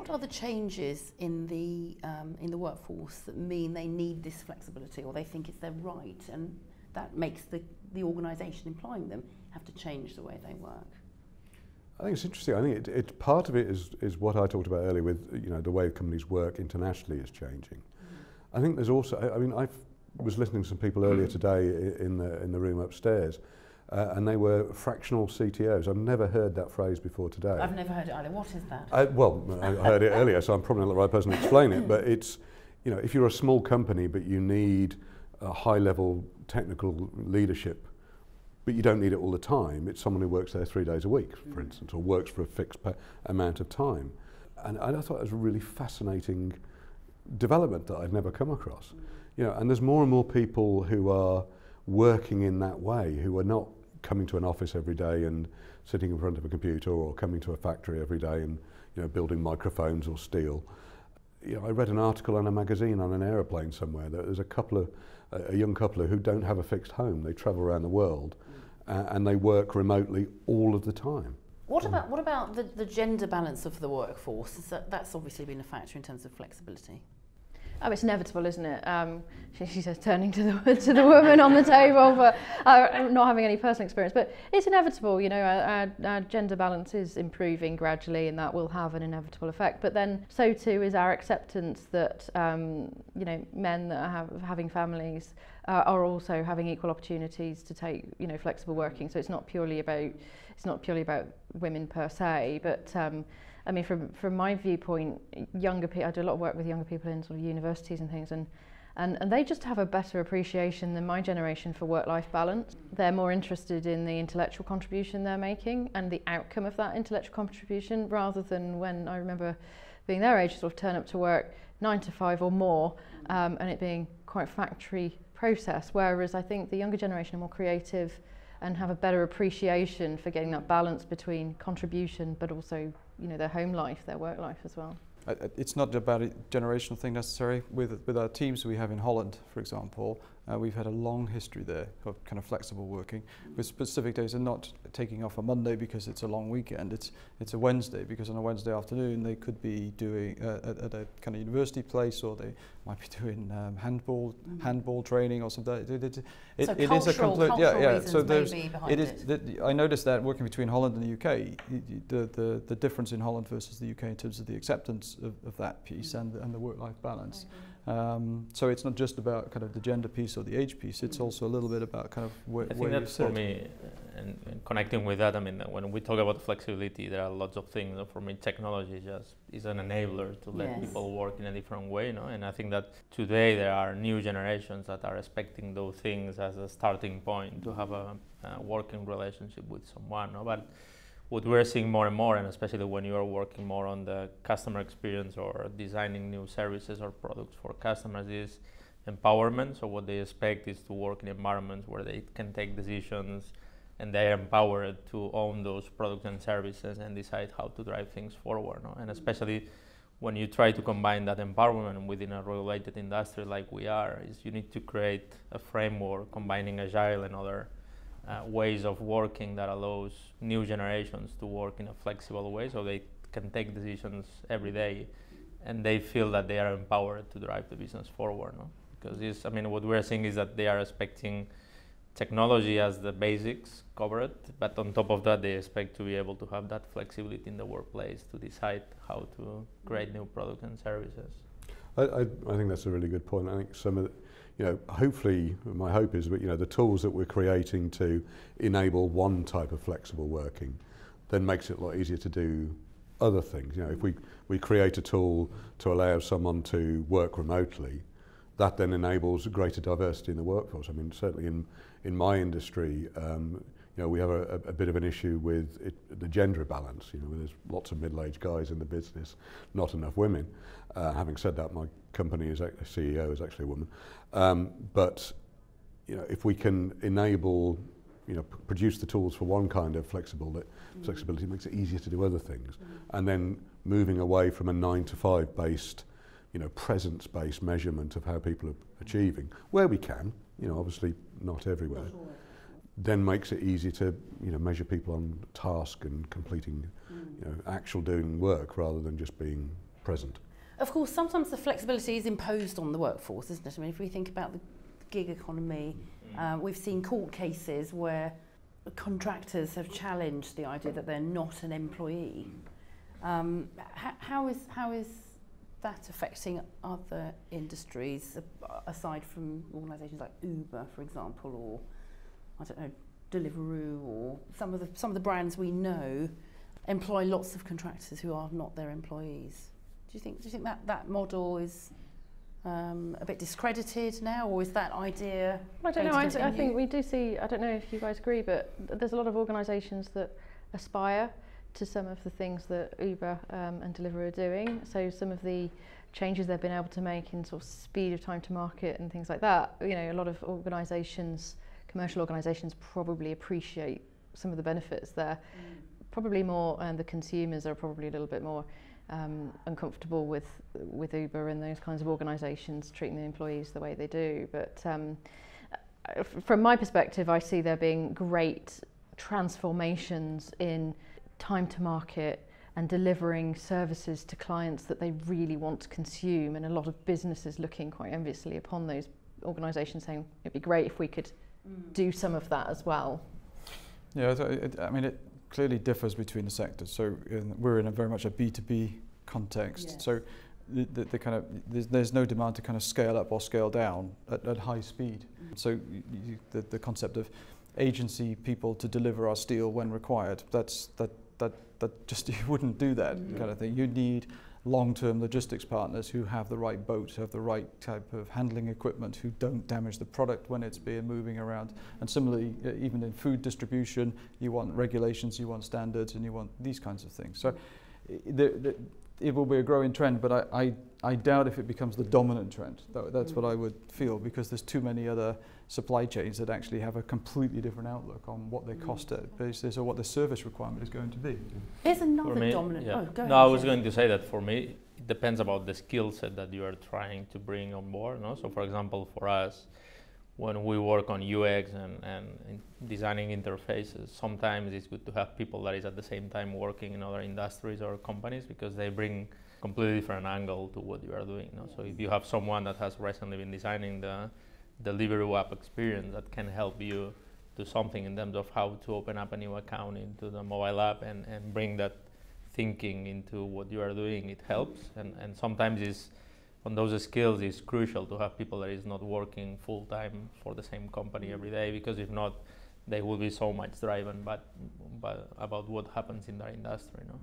What are the changes in the workforce that mean they need this flexibility, or they think it's their right, and that makes the organisation employing them have to change the way they work? I think it's interesting. I think it's part of it is what I talked about earlier with the way companies work internationally is changing. I think there's also, I mean, I was listening to some people earlier today in the room upstairs, and they were fractional CTOs. I've never heard that phrase before today. I've never heard it either. What is that? Well, I heard it earlier, so I'm probably not the right person to explain it. But it's, if you're a small company but you need a high-level technical leadership, but you don't need it all the time. It's someone who works there 3 days a week, for instance, or works for a fixed amount of time. And I thought it was a really fascinating development that I'd never come across. And there's more and more people who are working in that way, who are not coming to an office every day and sitting in front of a computer, or coming to a factory every day and building microphones or steel. I read an article in a magazine on an aeroplane somewhere that there's a young couple who don't have a fixed home. They travel around the world and they work remotely all of the time. What about the gender balance of the workforce? That's obviously been a factor in terms of flexibility. Oh, it's inevitable, isn't it? She says, turning to the woman on the table, but not having any personal experience. But it's inevitable, our gender balance is improving gradually, and that will have an inevitable effect. But then, so too is our acceptance that men that are having families are also having equal opportunities to take flexible working. So it's not purely about women per se, but. I mean, from my viewpoint, younger people, I do a lot of work with younger people in sort of universities and things, and they just have a better appreciation than my generation for work-life balance. They're more interested in the intellectual contribution they're making and the outcome of that intellectual contribution, rather than when I remember being their age, sort of turn up to work 9 to 5 or more, and it being quite a factory process. Whereas I think the younger generation are more creative and have a better appreciation for getting that balance between contribution, but also their home life, their work life as well. It's not about a generational thing necessarily. With our teams we have in Holland, for example, we've had a long history there of kind of flexible working, with specific days and not taking off a Monday because it's a long weekend. It's a Wednesday, because on a Wednesday afternoon they could be doing at a kind of university place, or they might be doing handball training or something. It is a complete So there's I noticed that working between Holland and the UK, the difference in Holland versus the UK in terms of the acceptance of that piece and the work-life balance. So it's not just about kind of the gender piece or the age piece, it's also a little bit about kind of where you sit. I think that's for me, and connecting with that, I mean, when we talk about flexibility, there are lots of things. For me, technology is an enabler to let people work in a different way, and I think that today there are new generations that are expecting those things as a starting point to have a working relationship with someone, But what we're seeing more and more, and especially when you are working more on the customer experience or designing new services or products for customers, is empowerment. So what they expect is to work in environments where they can take decisions and they are empowered to own those products and services and decide how to drive things forward. And especially when you try to combine that empowerment within a regulated industry like we are, is you need to create a framework combining agile and other ways of working that allows new generations to work in a flexible way, so they can take decisions every day and they feel that they are empowered to drive the business forward. Because what we're seeing is that they are expecting technology as the basics covered, but on top of that they expect to be able to have that flexibility in the workplace to decide how to create new products and services. I think that's a really good point. I think some of the, hopefully, my hope is that the tools that we're creating to enable one type of flexible working then makes it a lot easier to do other things. If we create a tool to allow someone to work remotely, that then enables greater diversity in the workforce. I mean, certainly in my industry, we have a bit of an issue with the gender balance. There's lots of middle-aged guys in the business, not enough women. Having said that, my company CEO is actually a woman. But if we can enable, produce the tools for one kind of flexibility, makes it easier to do other things. And then moving away from a 9 to 5 based, presence-based measurement of how people are achieving, where we can, obviously not everywhere. Then makes it easy to measure people on task and completing actual doing work rather than just being present. Of course, sometimes the flexibility is imposed on the workforce, isn't it? I mean, if we think about the gig economy, we've seen court cases where contractors have challenged the idea that they're not an employee. How is that affecting other industries, aside from organisations like Uber, for example, or I don't know, Deliveroo, or some of the brands we know employ lots of contractors who are not their employees? Do you think that model is a bit discredited now, or is that idea? I don't know. I think we do see. I don't know if you guys agree, but there's a lot of organisations that aspire to some of the things that Uber and Deliveroo are doing. So some of the changes they've been able to make in sort of speed of time to market and things like that. You know, a lot of organisations, commercial organisations, probably appreciate some of the benefits there. Probably more, and the consumers are probably a little bit more uncomfortable with Uber and those kinds of organisations treating the employees the way they do. But from my perspective, I see there being great transformations in time to market and delivering services to clients that they really want to consume, and a lot of businesses looking quite enviously upon those organisations, saying it'd be great if we could do some of that as well. Yeah, I mean, it clearly differs between the sectors. So we're in a very much a B2B context. Yes. So the kind of there's no demand to kind of scale up or scale down at high speed. So the concept of agency people to deliver our steel when required, that just you wouldn't do that kind of thing. You need long-term logistics partners who have the right boats, who have the right type of handling equipment, who don't damage the product when it's being moving around. And similarly, even in food distribution, you want regulations, you want standards, and you want these kinds of things. So it will be a growing trend, but I doubt if it becomes the dominant trend. That's what I would feel, because there's too many other supply chains that actually have a completely different outlook on what they cost at basis or what the service requirement is going to be. There's another dominant. Yeah. Oh, go ahead. No, I was going to say that for me, it depends about the skill set that you are trying to bring on board. No? So, for example, for us, when we work on UX and designing interfaces, sometimes it's good to have people that is at the same time working in other industries or companies, because they bring completely different angle to what you are doing. No? So if you have someone that has recently been designing the Deliveroo app experience, that can help you do something in terms of how to open up a new account into the mobile app and bring that thinking into what you are doing, it helps. And sometimes it's on those skills, it's crucial to have people that is not working full time for the same company every day, because if not, they will be so much driven by about what happens in their industry. No?